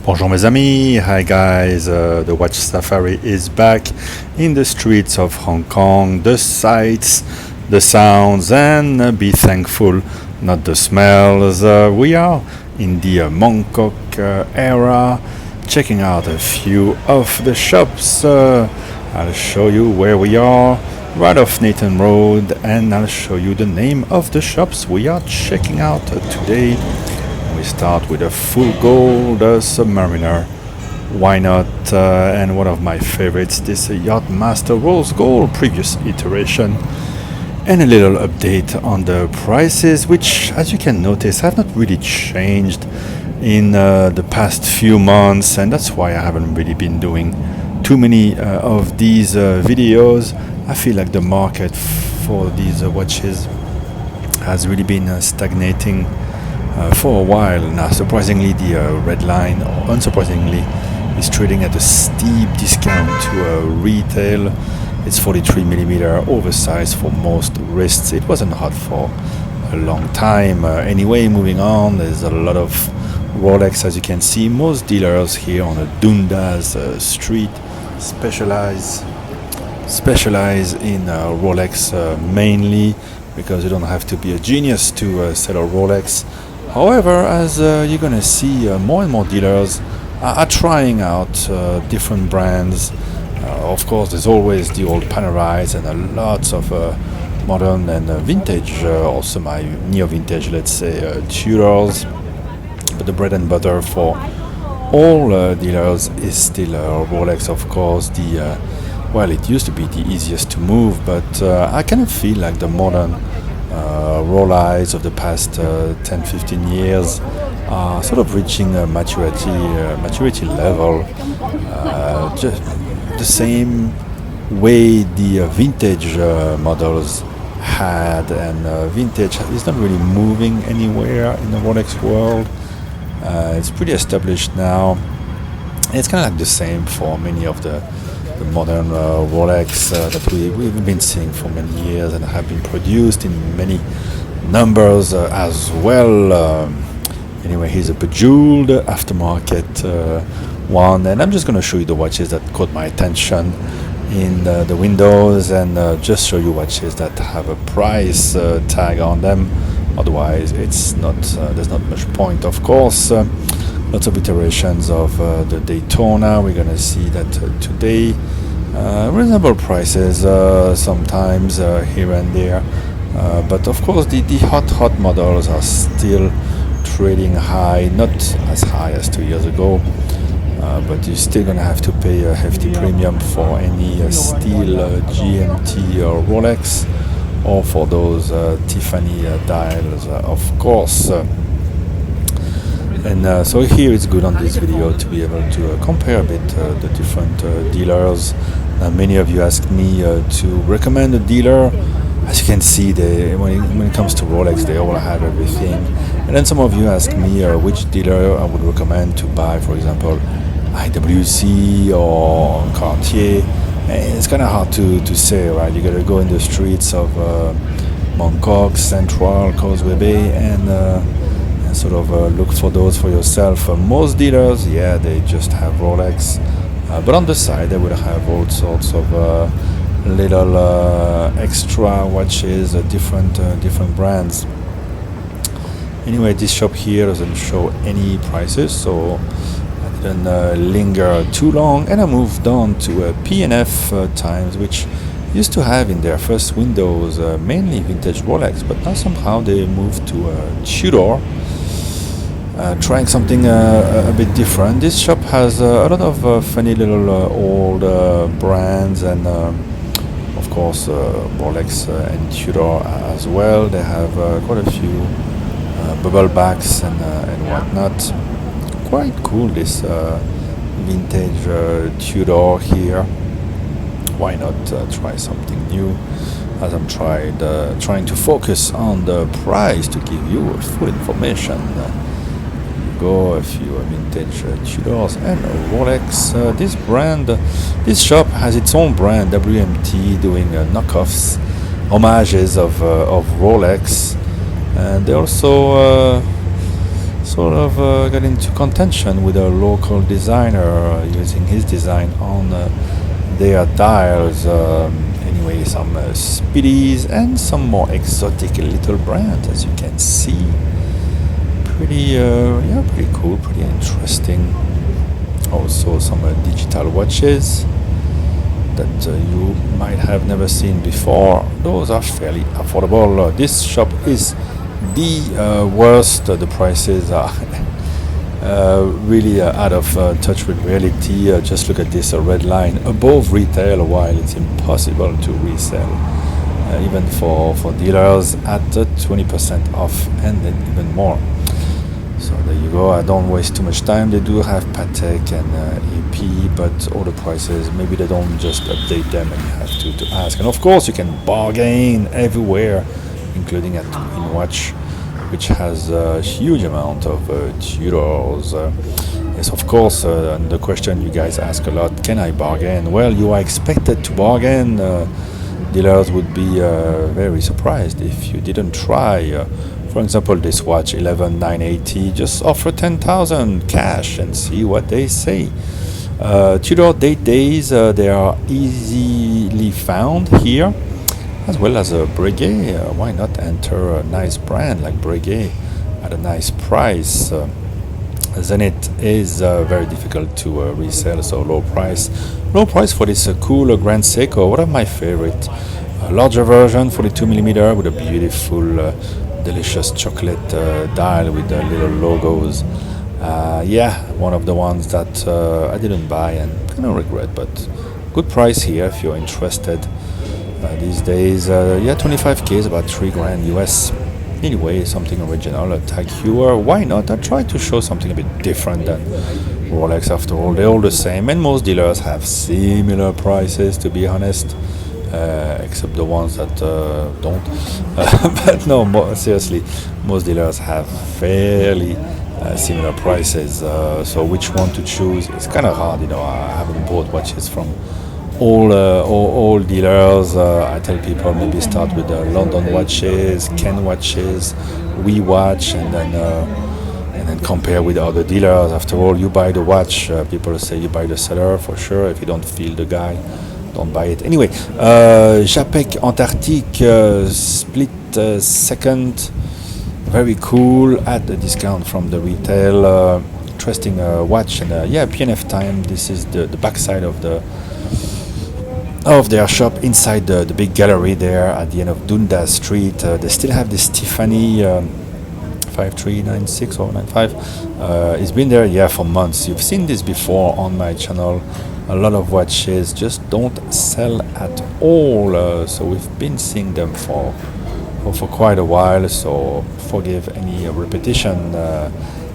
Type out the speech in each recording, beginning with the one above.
Bonjour mes amis, hi guys, the Watch Safari is back in the streets of Hong Kong, the sights, the sounds, and be thankful, not the smells. We are in the Mongkok era, checking out a few of the shops. I'll show you where we are, right off Nathan Road, and I'll show you the name of the shops we are checking out today. We start with a full gold Submariner. Why not? And one of my favorites, this Yachtmaster Rose Gold, previous iteration. And a little update on the prices, which, as you can notice, have not really changed in the past few months, and that's why I haven't really been doing too many of these videos. I feel like the market for these watches has really been stagnating for a while now. Surprisingly, the red line, or unsurprisingly, is trading at a steep discount to retail. It's 43mm oversized for most wrists. It wasn't hot for a long time. Anyway, moving on, there's a lot of Rolex, as you can see. Most dealers here on the Dundas Street specialize in Rolex mainly, because you don't have to be a genius to sell a Rolex. However, as you're gonna see, more and more dealers are trying out different brands. Of course, there's always the old Panerais and lots of modern and vintage, also my neo-vintage, let's say, Tudors. But the bread and butter for all dealers is still Rolex, of course. Well, it used to be the easiest to move, but I kind of feel like the modern Rolex of the past 10-15 years are sort of reaching a maturity level, just the same way the vintage models had, and vintage is not really moving anywhere in the Rolex world. It's pretty established now. It's kind of like the same for many of the modern Rolex that we've been seeing for many years and have been produced in many numbers as well. Anyway, here's a bejeweled aftermarket one, and I'm just going to show you the watches that caught my attention in the windows, and just show you watches that have a price tag on them. Otherwise, it's not. There's not much point, of course. Lots of iterations of the Daytona. We're gonna see that today. Reasonable prices sometimes here and there, but of course the hot models are still trading high, not as high as 2 years ago, but you're still gonna have to pay a hefty premium for any steel GMT or Rolex, or for those Tiffany dials, of course. And so here it's good on this video to be able to compare a bit the different dealers. Many of you asked me to recommend a dealer. As you can see, when it comes to Rolex, they all have everything. And then some of you asked me which dealer I would recommend to buy, for example, IWC or Cartier. And it's kind of hard to say, right? You gotta go in the streets of Mongkok, Central, Causeway Bay, and sort of look for those for yourself. Most dealers, yeah, they just have Rolex, but on the side they would have all sorts of little extra watches, different brands. Anyway, this shop here doesn't show any prices, so I didn't linger too long, and I moved on to PNF Times, which used to have in their first windows mainly vintage Rolex, but now somehow they moved to Tudor. Trying something a bit different. This shop has a lot of funny little old brands, and of course Rolex and Tudor as well. They have quite a few bubble backs and whatnot. Quite cool, this vintage Tudor here. Why not try something new? As I'm trying to focus on the price to give you full information. A few vintage Tudors and Rolex. This shop has its own brand, WMT, doing knockoffs, homages of Rolex, and they also sort of got into contention with a local designer using his design on their dials. Anyway, some speedies and some more exotic little brands, as you can see. Pretty cool, pretty interesting. Also some digital watches that you might have never seen before. Those are fairly affordable. This shop is the worst. The prices are really out of touch with reality. Just look at this red line above retail, while it's impossible to resell, even for dealers at 20% off and then even more. So there you go. I don't waste too much time. They do have Patek and AP, but all the prices, maybe they don't just update them and you have to ask. And of course you can bargain everywhere, including at InWatch, which has a huge amount of tutors. Yes, of course, and the question you guys ask a lot, can I bargain? Well, you are expected to bargain. Dealers would be very surprised if you didn't try. For example, this watch 11980, just offer 10,000 cash and see what they say. Tudor date days, they are easily found here, as well as a Breguet. Why not enter a nice brand like Breguet at a nice price? Zenith is very difficult to resell, so low price for this cool Grand Seiko, one of my favorite. A larger version, 42mm, with a beautiful delicious chocolate dial with the little logos. One of the ones that I didn't buy and kind of regret, but good price here if you're interested. These days, 25k is about $3,000 US. Anyway, something original, a tag heuer. Why not? I try to show something a bit different than Rolex. After all, they're all the same, and most dealers have similar prices, to be honest. Except the ones that don't. But no, seriously, most dealers have fairly similar prices. So which one to choose? It's kind of hard, I haven't bought watches from all dealers. I tell people maybe start with the London watches, Ken watches, We Watch, and then compare with other dealers. After all, you buy the watch. People say you buy the seller for sure. If you don't feel the guy, don't buy it. Anyway, Japek Antarctique split second, very cool at a discount from the retail. Interesting watch, and PNF Times. This is the backside of their shop inside the big gallery there at the end of Dundas Street. They still have this Tiffany 5396 or 95. It's been there for months. You've seen this before on my channel. A lot of watches just don't sell at all, so we've been seeing them for quite a while, so forgive any repetition.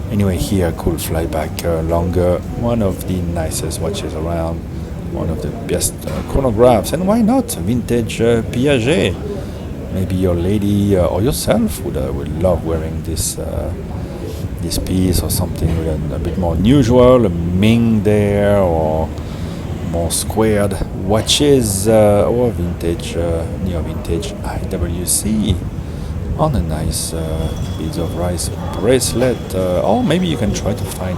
Anyway, here, cool flyback longer, one of the nicest watches around, one of the best chronographs, and why not vintage Piaget? Maybe your lady or yourself would love wearing this piece, or something with a bit more unusual, a Ming there, or more squared watches, or vintage, neo-vintage IWC on a nice beads of rice bracelet, or maybe you can try to find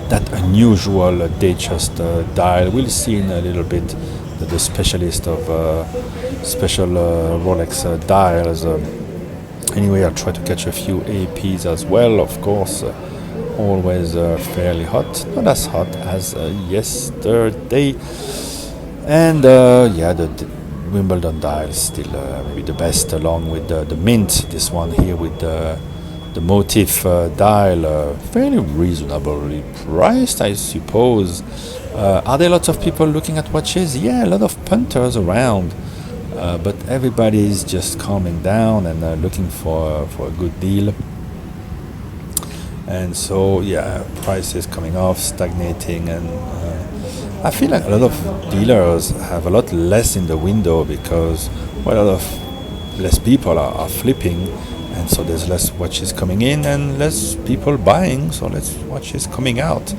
that unusual Datejust dial. We'll see in a little bit the specialist of special Rolex dials. Anyway, I'll try to catch a few APs as well, of course. Always fairly hot, not as hot as yesterday. And the Wimbledon dial still maybe the best, along with the Mint. This one here with the motif dial, fairly reasonably priced, I suppose. Are there lots of people looking at watches? Yeah, a lot of punters around, but everybody's just calming down and looking for a good deal. And so, prices coming off, stagnating, and I feel like a lot of dealers have a lot less in the window because a lot of less people are flipping, and so there's less watches coming in and less people buying, so less watches coming out.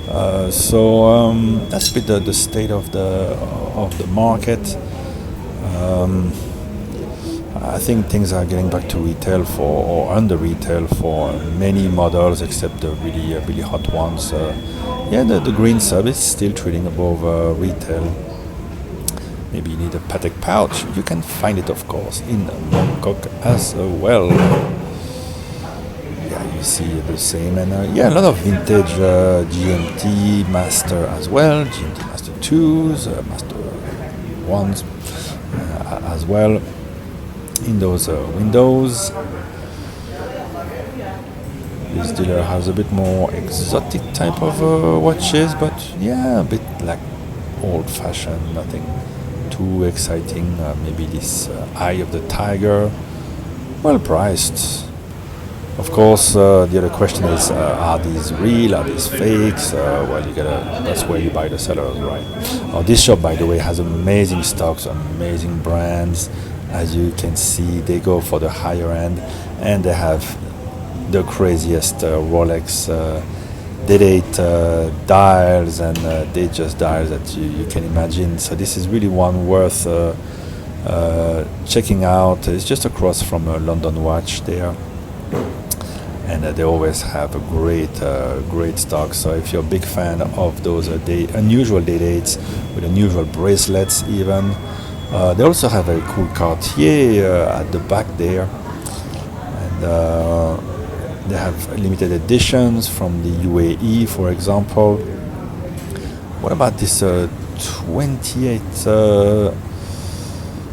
That's a bit the state of the market. I think things are getting back to retail for or under retail for many models, except the really hot ones. The green sub is still trading above retail. Maybe you need a Patek pouch. You can find it, of course, in Mongkok as well. Yeah, you see the same, and a lot of vintage GMT Master as well. GMT Master 2s, Master 1s as well. In those windows, this dealer has a bit more exotic type of watches, but a bit like old-fashioned, nothing too exciting. Maybe this Eye of the Tiger, well priced. Of course, the other question is, are these real? Are these fakes? That's where you buy the sellers, right? This shop, by the way, has amazing stocks, amazing brands. As you can see, they go for the higher end, and they have the craziest Rolex Date dials and Datejust dials that you can imagine. So this is really one worth checking out. It's just across from a London watch there, and they always have a great stock. So if you're a big fan of those unusual dates with unusual bracelets even, they also have a cool Cartier at the back there, and they have limited editions from the UAE, for example. What about this 28th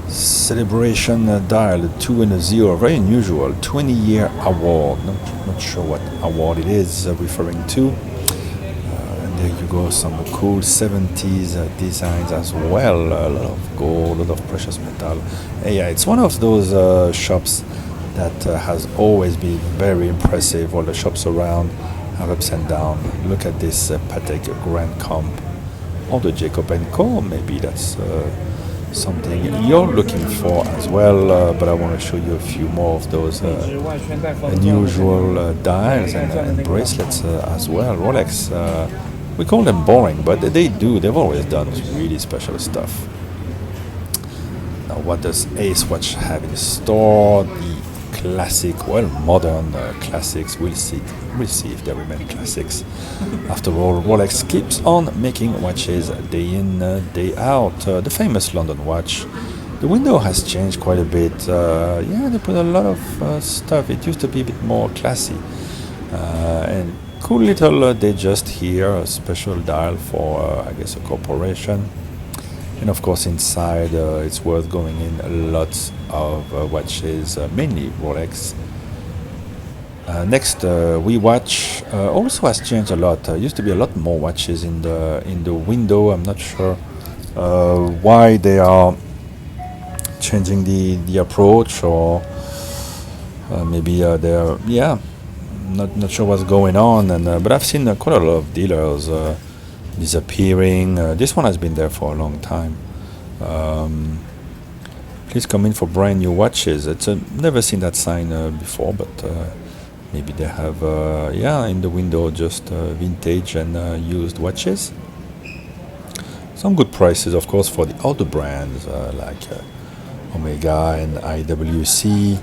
celebration dial, the 2 and a 0, very unusual, 20-year award. Not sure what award it is referring to. And there you go, some cool 70s designs as well. A lot of gold, a lot of precious metal. It's one of those shops that has always been very impressive. All the shops around have ups and downs. Look at this Patek Grand Comp, or the Jacob & Co. Maybe that's something you're looking for as well. But I want to show you a few more of those unusual dials and bracelets as well. Rolex, we call them boring, but they've always done really special stuff. Now, what does Ace Watch have in store? The classic, modern classics will receive they remain classics. After all, Rolex keeps on making watches day in, day out. The famous London watch. The window has changed quite a bit. They put a lot of stuff. It used to be a bit more classy. And cool little Datejust here, a special dial for, I guess, a corporation. And of course, inside it's worth going in. Lots of watches, mainly Rolex. Next, we watch also has changed a lot. Used to be a lot more watches in the window. I'm not sure why they are changing the approach, or maybe they're not sure what's going on. And but I've seen quite a lot of dealers disappearing. This one has been there for a long time. Please come in for brand new watches. It's never seen that sign before, but maybe they have in the window just vintage and used watches. Some good prices, of course, for the other brands like Omega and IWC.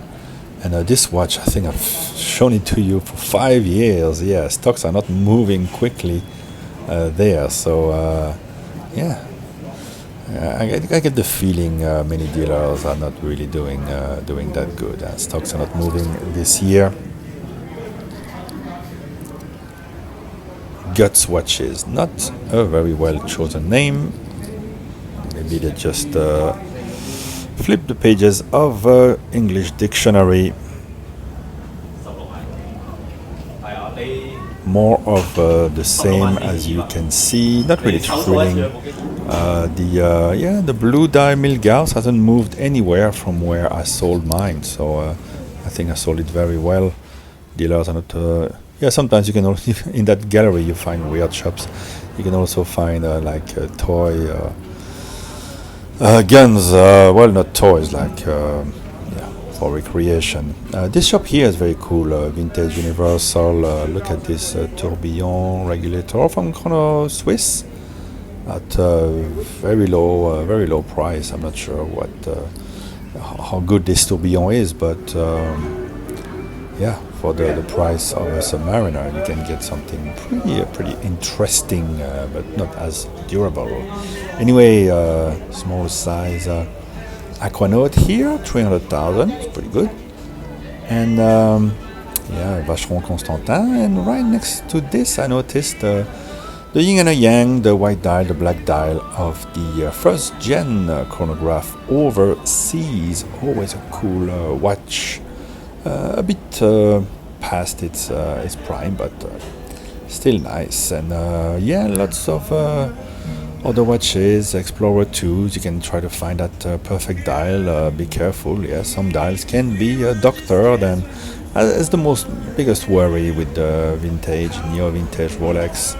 And this watch, I think I've shown it to you for 5 years. Stocks are not moving quickly there, so I get the feeling many dealers are not really doing that good. Stocks are not moving this year. Guts watches, not a very well chosen name. Maybe they just flip the pages of English dictionary. More of the same, as you can see. Not really thrilling. The blue dial Milgauss hasn't moved anywhere from where I sold mine, so I think I sold it very well. Dealers are not. Sometimes you can also in that gallery you find weird shops. You can also find toy guns. Not toys, for recreation. This shop here is very cool, vintage universal. Look at this tourbillon regulator from Chrono Swiss at very low price. I'm not sure what how good this tourbillon is, but yeah, for the price of a Submariner, you can get something pretty interesting, but not as durable. Anyway, small size Aquanaut here, 300,000, it's pretty good. And yeah, Vacheron Constantin. And right next to this, I noticed the yin and a yang, the white dial, the black dial of the first gen chronograph overseas. Always a cool watch. A bit past its prime, but still nice. And yeah, lots of other watches, Explorer 2s. You can try to find that perfect dial. Be careful. Yeah, some dials can be doctored, and as the biggest worry with the vintage, neo-vintage Rolex.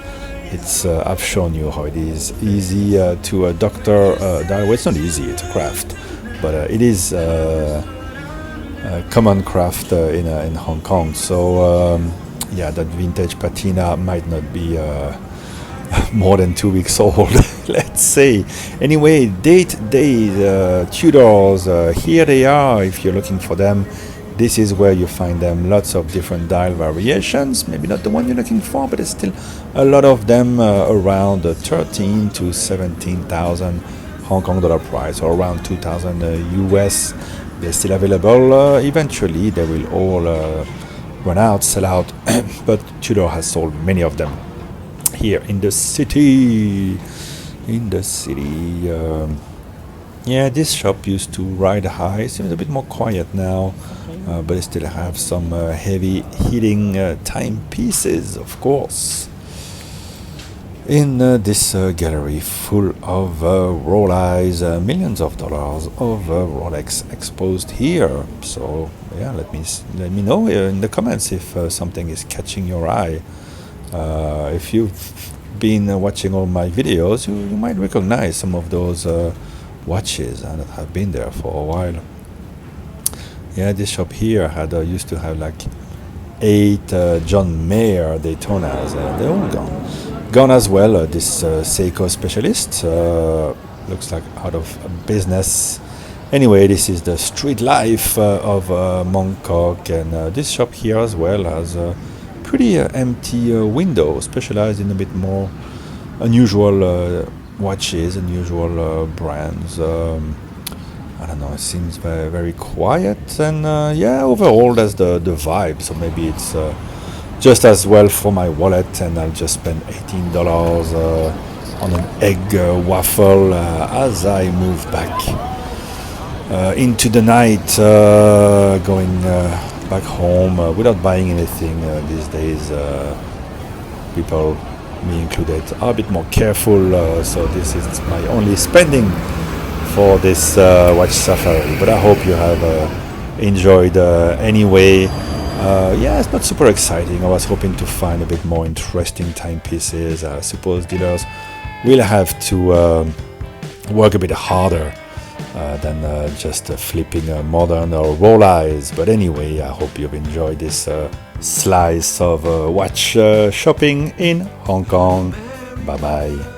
It's I've shown you how it is easy to doctor dial. Well, it's not easy; it's a craft, but it is. Common craft in Hong Kong. So yeah, that vintage patina might not be more than 2 weeks old, let's say. Anyway, date days, Tudors, here they are. If you're looking for them, this is where you find them. Lots of different dial variations. Maybe not the one you're looking for, but there's still a lot of them around 13 to 17,000 Hong Kong dollar price, or around 2,000 US. They're still available. Eventually, they will all run out, sell out. But Tudor has sold many of them here in the city. Yeah, this shop used to ride high. Seems a bit more quiet now, but they still have some heavy hitting timepieces, of course. In this gallery full of Rolex, millions of dollars of Rolex exposed here. So yeah, let me know in the comments if something is catching your eye. If you've been watching all my videos, you might recognize some of those watches that have been there for a while. Yeah, this shop here used to have like 8 John Mayer Daytonas. They're all gone as well. This Seiko specialist looks like out of business. Anyway, this is the street life of Mongkok, and this shop here as well has a pretty empty window, specialized in a bit more unusual watches, unusual brands. I don't know, it seems very, very quiet, and yeah, overall that's the vibe. So maybe it's just as well for my wallet, and I'll just spend $18 on an egg waffle as I move back into the night, going back home without buying anything these days. People, me included, are a bit more careful, so this is my only spending for this watch safari. But I hope you have enjoyed anyway. Yeah, it's not super exciting. I was hoping to find a bit more interesting timepieces. I suppose dealers will have to work a bit harder than just flipping modern or Rolex. But anyway, I hope you've enjoyed this slice of watch shopping in Hong Kong. Bye bye.